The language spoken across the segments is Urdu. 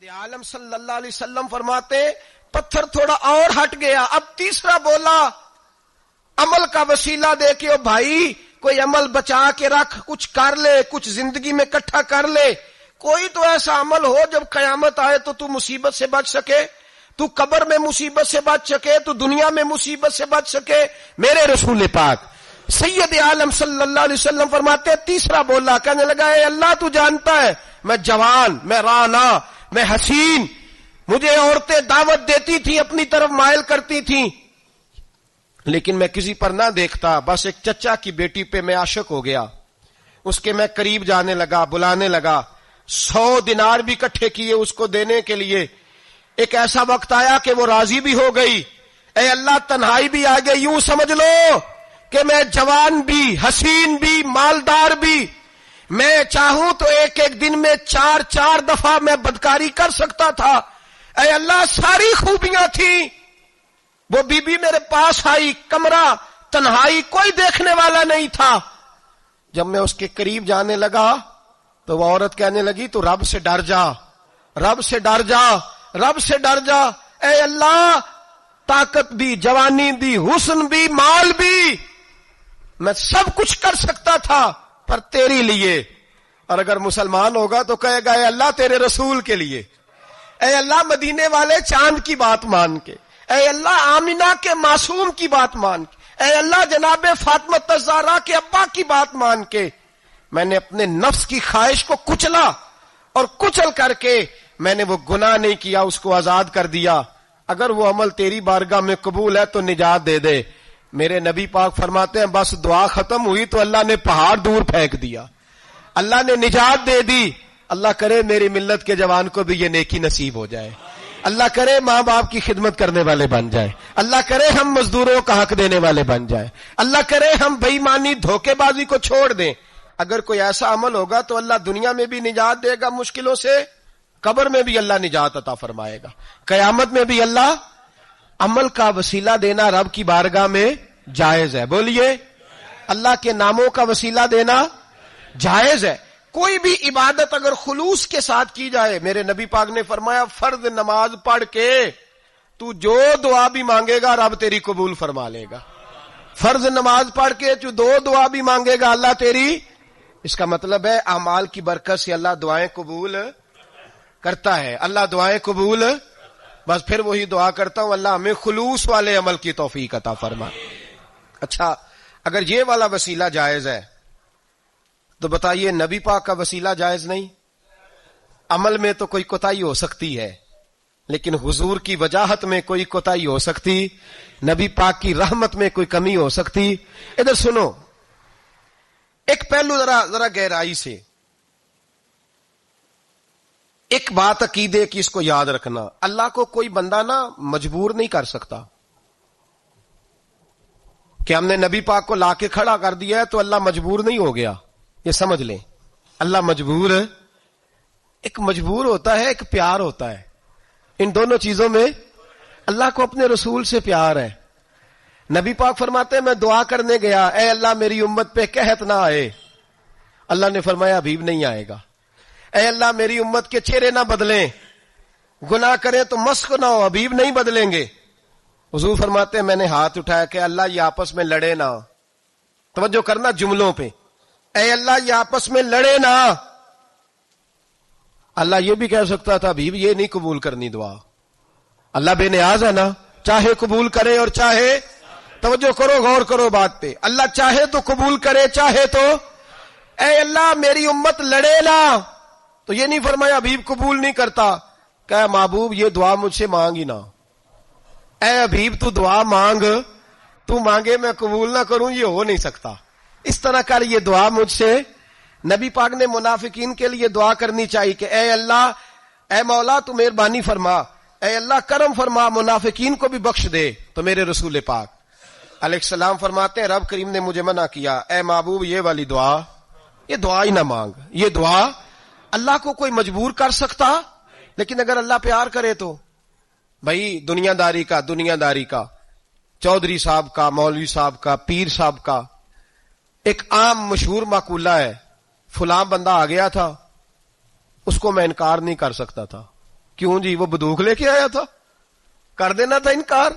عالم صلی اللہ علیہ وسلم فرماتے پتھر تھوڑا اور ہٹ گیا. اب تیسرا بولا عمل کا وسیلہ دے کے او بھائی کوئی عمل بچا کے رکھ, کچھ کر لے, کچھ زندگی میں اکٹھا کر لے. کوئی تو ایسا عمل ہو جب قیامت آئے تو مصیبت سے بچ سکے, تو قبر میں مصیبت سے بچ سکے, تو دنیا میں مصیبت سے بچ سکے. میرے رسول پاک سید عالم صلی اللہ علیہ وسلم فرماتے تیسرا بولا, کہنے لگا اے اللہ تو جانتا ہے میں جوان, میں رانا, میں حسین, مجھے عورتیں دعوت دیتی تھی, اپنی طرف مائل کرتی تھیں, لیکن میں کسی پر نہ دیکھتا. بس ایک چچا کی بیٹی پہ میں عاشق ہو گیا, اس کے میں قریب جانے لگا, بلانے لگا. 100 دینار بھی اکٹھے کیے اس کو دینے کے لیے. ایک ایسا وقت آیا کہ وہ راضی بھی ہو گئی. اے اللہ تنہائی بھی آ گئی. یوں سمجھ لو کہ میں جوان بھی, حسین بھی, مالدار بھی, میں چاہوں تو ایک ایک دن میں 4 دفعہ میں بدکاری کر سکتا تھا. اے اللہ ساری خوبیاں تھیں. وہ بی بی میرے پاس آئی, کمرہ تنہائی, کوئی دیکھنے والا نہیں تھا. جب میں اس کے قریب جانے لگا تو وہ عورت کہنے لگی تو رب سے ڈر جا, رب سے ڈر جا, رب سے ڈر جا. اے اللہ طاقت بھی, جوانی بھی, حسن بھی, مال بھی, میں سب کچھ کر سکتا تھا پر تیری لیے. اور اگر مسلمان ہوگا تو کہے گا اے اللہ تیرے رسول کے لیے, اے اللہ مدینے والے چاند کی بات مان کے, اے اللہ آمینہ کے معصوم کی بات مان کے, اے اللہ جناب فاطمہ الزہرا کے ابا کی بات مان کے. میں نے اپنے نفس کی خواہش کو کچلا اور کچل کر کے میں نے وہ گناہ نہیں کیا, اس کو آزاد کر دیا. اگر وہ عمل تیری بارگاہ میں قبول ہے تو نجات دے دے. میرے نبی پاک فرماتے ہیں بس دعا ختم ہوئی تو اللہ نے پہاڑ دور پھینک دیا, اللہ نے نجات دے دی. اللہ کرے میری ملت کے جوان کو بھی یہ نیکی نصیب ہو جائے, اللہ کرے ماں باپ کی خدمت کرنے والے بن جائے, اللہ کرے ہم مزدوروں کا حق دینے والے بن جائے, اللہ کرے ہم بے ایمانی دھوکے بازی کو چھوڑ دیں. اگر کوئی ایسا عمل ہوگا تو اللہ دنیا میں بھی نجات دے گا مشکلوں سے, قبر میں بھی اللہ نجات عطا فرمائے گا, قیامت میں بھی اللہ. عمل کا وسیلہ دینا رب کی بارگاہ میں جائز ہے. بولیے اللہ کے ناموں کا وسیلہ دینا جائز ہے. کوئی بھی عبادت اگر خلوص کے ساتھ کی جائے, میرے نبی پاک نے فرمایا فرض نماز پڑھ کے تو جو دعا بھی مانگے گا رب تیری قبول فرما لے گا. فرض نماز پڑھ کے تو 2 دعا بھی مانگے گا اللہ تیری. اس کا مطلب ہے اعمال کی برکت سے اللہ دعائیں قبول کرتا ہے, اللہ دعائیں قبول. بس پھر وہی دعا کرتا ہوں اللہ ہمیں خلوص والے عمل کی توفیق عطا فرما. اچھا اگر یہ والا وسیلہ جائز ہے تو بتائیے نبی پاک کا وسیلہ جائز نہیں؟ عمل میں تو کوئی کوتاہی ہو سکتی ہے, لیکن حضور کی وجاہت میں کوئی کوتاہی ہو سکتی, نبی پاک کی رحمت میں کوئی کمی ہو سکتی. ادھر سنو ایک پہلو ذرا گہرائی سے. ایک بات عقیدے کی اس کو یاد رکھنا, اللہ کو کوئی بندہ نا مجبور نہیں کر سکتا کہ ہم نے نبی پاک کو لا کے کھڑا کر دیا ہے تو اللہ مجبور نہیں ہو گیا. یہ سمجھ لیں اللہ مجبور ہے. ایک مجبور ہوتا ہے, ایک پیار ہوتا ہے. ان دونوں چیزوں میں اللہ کو اپنے رسول سے پیار ہے. نبی پاک فرماتے ہیں میں دعا کرنے گیا, اے اللہ میری امت پہ قحط نہ آئے. اللہ نے فرمایا ابھی نہیں آئے گا. اے اللہ میری امت کے چہرے نہ بدلیں, گناہ کریں تو مسخ نہ ہو, ابھی نہیں بدلیں گے. حضور فرماتے ہیں میں نے ہاتھ اٹھایا کہ اللہ یہ آپس میں لڑے نہ. توجہ کرنا جملوں پہ, اے اللہ یہ آپس میں لڑے نہ. اللہ یہ بھی کہہ سکتا تھا ابھی یہ نہیں قبول کرنی دعا. اللہ بے نیاز ہے نا, چاہے قبول کرے اور چاہے. توجہ کرو, غور کرو بات پہ. اللہ چاہے تو قبول کرے, چاہے تو. اے اللہ میری امت لڑے نہ, تو یہ نہیں فرمایا ابھی قبول نہیں کرتا. کہ محبوب یہ دعا مجھ سے مانگ ہی نہ. اے ابھی تو دعا مانگ, تو مانگے میں قبول نہ کروں, یہ ہو نہیں سکتا. اس طرح کر یہ دعا مجھ سے. نبی پاک نے منافقین کے لیے دعا کرنی چاہیے کہ اے اللہ, اے مولا تو مہربانی فرما, اے اللہ کرم فرما, منافقین کو بھی بخش دے. تو میرے رسول پاک علیہ السلام فرماتے ہیں رب کریم نے مجھے منع کیا, اے محبوب یہ والی دعا, یہ دعا ہی نہ مانگ. یہ دعا اللہ کو کوئی مجبور کر سکتا, لیکن اگر اللہ پیار کرے تو بھائی دنیا داری کا چودھری صاحب کا, مولوی صاحب کا, پیر صاحب کا ایک عام مشہور مقولہ ہے, فلاں بندہ آ گیا تھا اس کو میں انکار نہیں کر سکتا تھا, کیوں جی؟ وہ بندوق لے کے آیا تھا، کر دینا تھا انکار.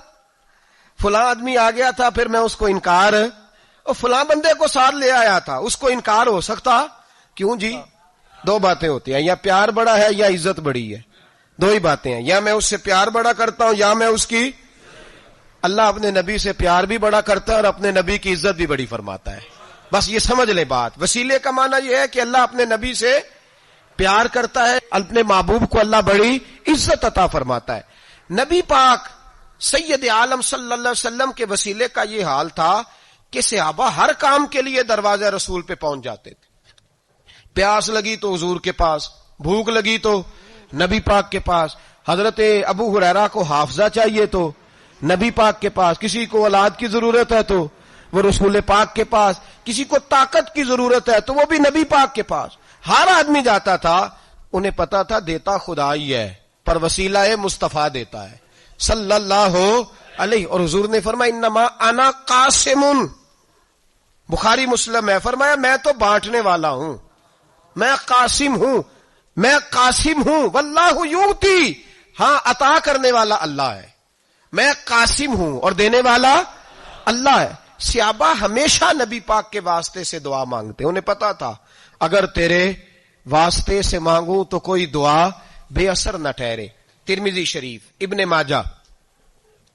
فلاں آدمی آ گیا تھا، پھر میں اس کو انکار، اور فلاں بندے کو ساتھ لے آیا تھا، اس کو انکار ہو سکتا؟ کیوں جی؟ دو باتیں ہوتی ہیں، یا پیار بڑا ہے یا عزت بڑی ہے. دو ہی باتیں ہیں، یا میں اس سے پیار بڑا کرتا ہوں یا میں اس کی. اللہ اپنے نبی سے پیار بھی بڑا کرتا ہے اور اپنے نبی کی عزت بھی بڑی فرماتا ہے. بس یہ سمجھ لے بات. وسیلے کا معنی یہ ہے کہ اللہ اپنے نبی سے پیار کرتا ہے، اپنے محبوب کو اللہ بڑی عزت عطا فرماتا ہے. نبی پاک سید عالم صلی اللہ علیہ وسلم کے وسیلے کا یہ حال تھا کہ صحابہ ہر کام کے لیے دروازہ رسول پہ پہنچ جاتے تھے. پیاس لگی تو حضور کے پاس، بھوک لگی تو نبی پاک کے پاس. حضرت ابو ہریرہ کو حافظہ چاہیے تو نبی پاک کے پاس، کسی کو اولاد کی ضرورت ہے تو وہ رسول پاک کے پاس، کسی کو طاقت کی ضرورت ہے تو وہ بھی نبی پاک کے پاس. ہر آدمی جاتا تھا، انہیں پتا تھا دیتا خدا ہی ہے پر وسیلہ مصطفیٰ دیتا ہے صلی اللہ علیہ. اور حضور نے فرمایا انما انا قاسم، بخاری مسلم ہے، فرمایا میں تو بانٹنے والا ہوں، میں قاسم ہوں، میں قاسم ہوں. واللہ یؤتی، ہاں عطا کرنے والا اللہ ہے. میں قاسم ہوں اور دینے والا اللہ ہے. صحابہ ہمیشہ نبی پاک کے واسطے سے دعا مانگتے، انہیں پتا تھا اگر تیرے واسطے سے مانگوں تو کوئی دعا بے اثر نہ ٹھہرے. ترمذی شریف، ابن ماجہ،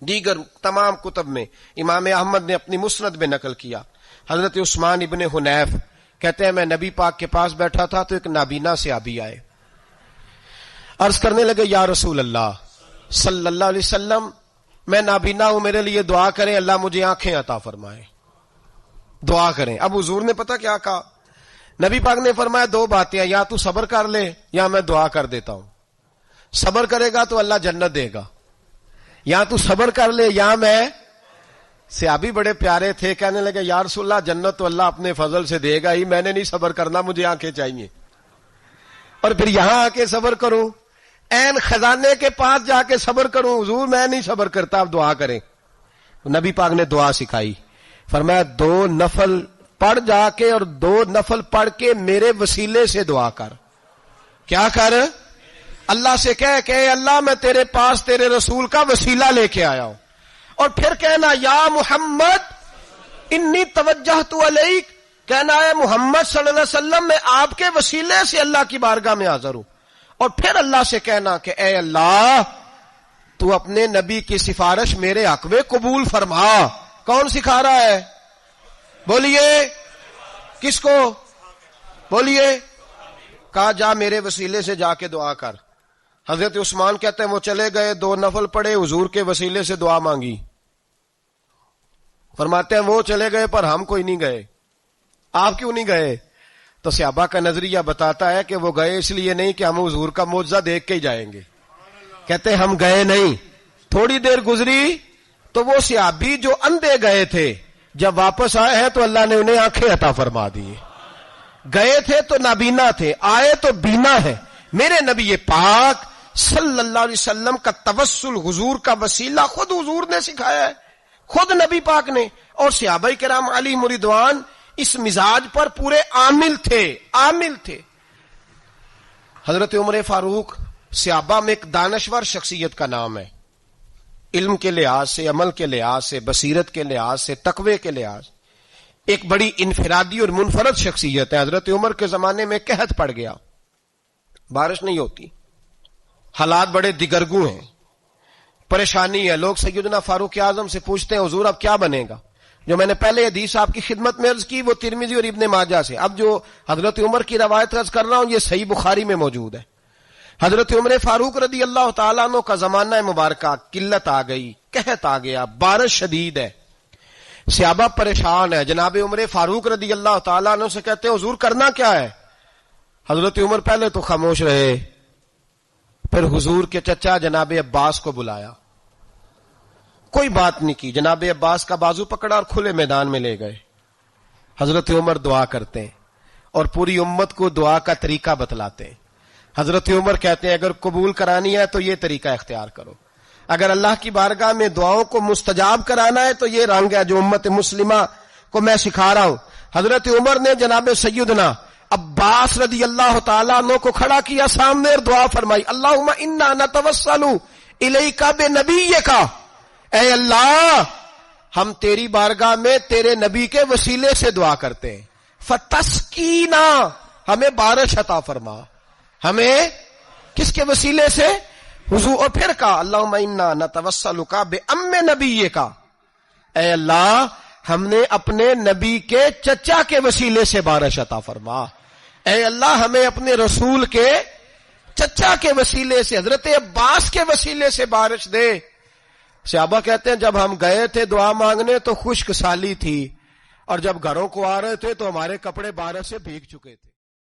دیگر تمام کتب میں امام احمد نے اپنی مسند میں نقل کیا. حضرت عثمان ابن حنیف کہتے ہیں میں نبی پاک کے پاس بیٹھا تھا تو ایک نابینا صحابی آئے، عرض کرنے لگے یا رسول اللہ صلی اللہ علیہ وسلم میں نابینا ہوں، میرے لیے دعا کریں، اللہ مجھے آنکھیں عطا فرمائے، دعا کریں. اب حضور نے پتا کیا کہا؟ نبی پاک نے فرمایا دو باتیں ہیں، یا تو صبر کر لے یا میں دعا کر دیتا ہوں. صبر کرے گا تو اللہ جنت دے گا، یا تو صبر کر لے یا میں. صحابی بڑے پیارے تھے، کہنے لگے یا رسول اللہ جنت تو اللہ اپنے فضل سے دے گا ہی، میں نے نہیں صبر کرنا، مجھے آنکھیں چاہیے. اور پھر یہاں آ کے صبر کروں، این خزانے کے پاس جا کے صبر کروں؟ حضور میں نہیں صبر کرتا، آپ دعا کریں. نبی پاک نے دعا سکھائی، فرمایا 2 نفل پڑھ جا کے اور 2 نفل پڑھ کے میرے وسیلے سے دعا کر. کیا کر؟ اللہ سے کہہ کہ اللہ میں تیرے پاس تیرے رسول کا وسیلہ لے کے آیا ہوں. اور پھر کہنا یا محمد انی توجہت الیک، کہنا ہے محمد صلی اللہ علیہ وسلم میں آپ کے وسیلے سے اللہ کی بارگاہ میں حاضر ہوں. اور پھر اللہ سے کہنا کہ اے اللہ تو اپنے نبی کی سفارش میرے حق میں قبول فرما. کون سکھا رہا ہے؟ بولیے کس کو؟ بولیے. کہا جا میرے وسیلے سے جا کے دعا کر. حضرت عثمان کہتے ہیں وہ چلے گئے، 2 نفل پڑھے، حضور کے وسیلے سے دعا مانگی. فرماتے ہیں وہ چلے گئے پر ہم کوئی نہیں گئے. آپ کیوں نہیں گئے؟ تو صحابہ کا نظریہ بتاتا ہے کہ وہ گئے اس لیے نہیں کہ ہم حضور کا معجزہ دیکھ کے ہی جائیں گے. کہتے ہیں ہم گئے نہیں. تھوڑی دیر گزری تو وہ صحابی جو اندھے گئے تھے جب واپس آئے ہیں تو اللہ نے انہیں آنکھیں عطا فرما دی. گئے تھے تو نابینا تھے، آئے تو بینا ہے. میرے نبی پاک صلی اللہ علیہ وسلم کا توسل، حضور کا وسیلہ خود حضور نے سکھایا ہے، خود نبی پاک نے. اور صحابہ کرام علیہم رضوان اس مزاج پر پورے عامل تھے. حضرت عمر فاروق صحابہ میں ایک دانشور شخصیت کا نام ہے، علم کے لحاظ سے، عمل کے لحاظ سے، بصیرت کے لحاظ سے، تقوی کے لحاظ، ایک بڑی انفرادی اور منفرد شخصیت ہے. حضرت عمر کے زمانے میں قحط پڑ گیا، بارش نہیں ہوتی، حالات بڑے دگرگوں ہیں، پریشانی ہے. لوگ سیدنا فاروق اعظم سے پوچھتے ہیں حضور اب کیا بنے گا؟ جو میں نے پہلے حدیث آپ کی خدمت میں عرض کی وہ ترمذی اور ابن ماجہ سے. اب جو حضرت عمر کی روایت عرض کر رہا ہوں یہ صحیح بخاری میں موجود ہے. حضرت عمر فاروق رضی اللہ تعالیٰ عنہ کا زمانہ مبارکہ، قلت آ گئی، قحط آ گیا، بارش شدید ہے، صحابہ پریشان ہے. جناب عمر فاروق رضی اللہ تعالیٰ عنہ سے کہتے ہیں حضور کرنا کیا ہے؟ حضرت عمر پہلے تو خاموش رہے، پھر حضور کے چچا جناب عباس کو بلایا، کوئی بات نہیں کی. جناب عباس کا بازو پکڑا اور کھلے میدان میں لے گئے. حضرت عمر دعا کرتے ہیں اور پوری امت کو دعا کا طریقہ بتلاتے ہیں. حضرت عمر کہتے ہیں اگر قبول کرانی ہے تو یہ طریقہ اختیار کرو، اگر اللہ کی بارگاہ میں دعاؤں کو مستجاب کرانا ہے تو یہ رنگ ہے جو امت مسلمہ کو میں سکھا رہا ہوں. حضرت عمر نے جناب سیدنا عباس رضی اللہ تعالیٰ عنہ کو کھڑا کیا سامنے اور دعا فرمائی، اللہم انا نتوسل الیک بنبیک، اے اللہ ہم تیری بارگاہ میں تیرے نبی کے وسیلے سے دعا کرتے ہیں، فتسقینا، ہمیں بارش عطا فرما، ہمیں کس کے وسیلے سے؟ حضور، اور پھر کہا اللہم انا نتوسلک بام نبیک، اے اللہ ہم نے اپنے نبی کے چچا کے وسیلے سے بارش عطا فرما، اے اللہ ہمیں اپنے رسول کے چچا کے وسیلے سے، حضرت عباس کے وسیلے سے بارش دے۔ صحابہ کہتے ہیں جب ہم گئے تھے دعا مانگنے تو خشک سالی تھی، اور جب گھروں کو آ رہے تھے تو ہمارے کپڑے بارش سے بھیگ چکے تھے۔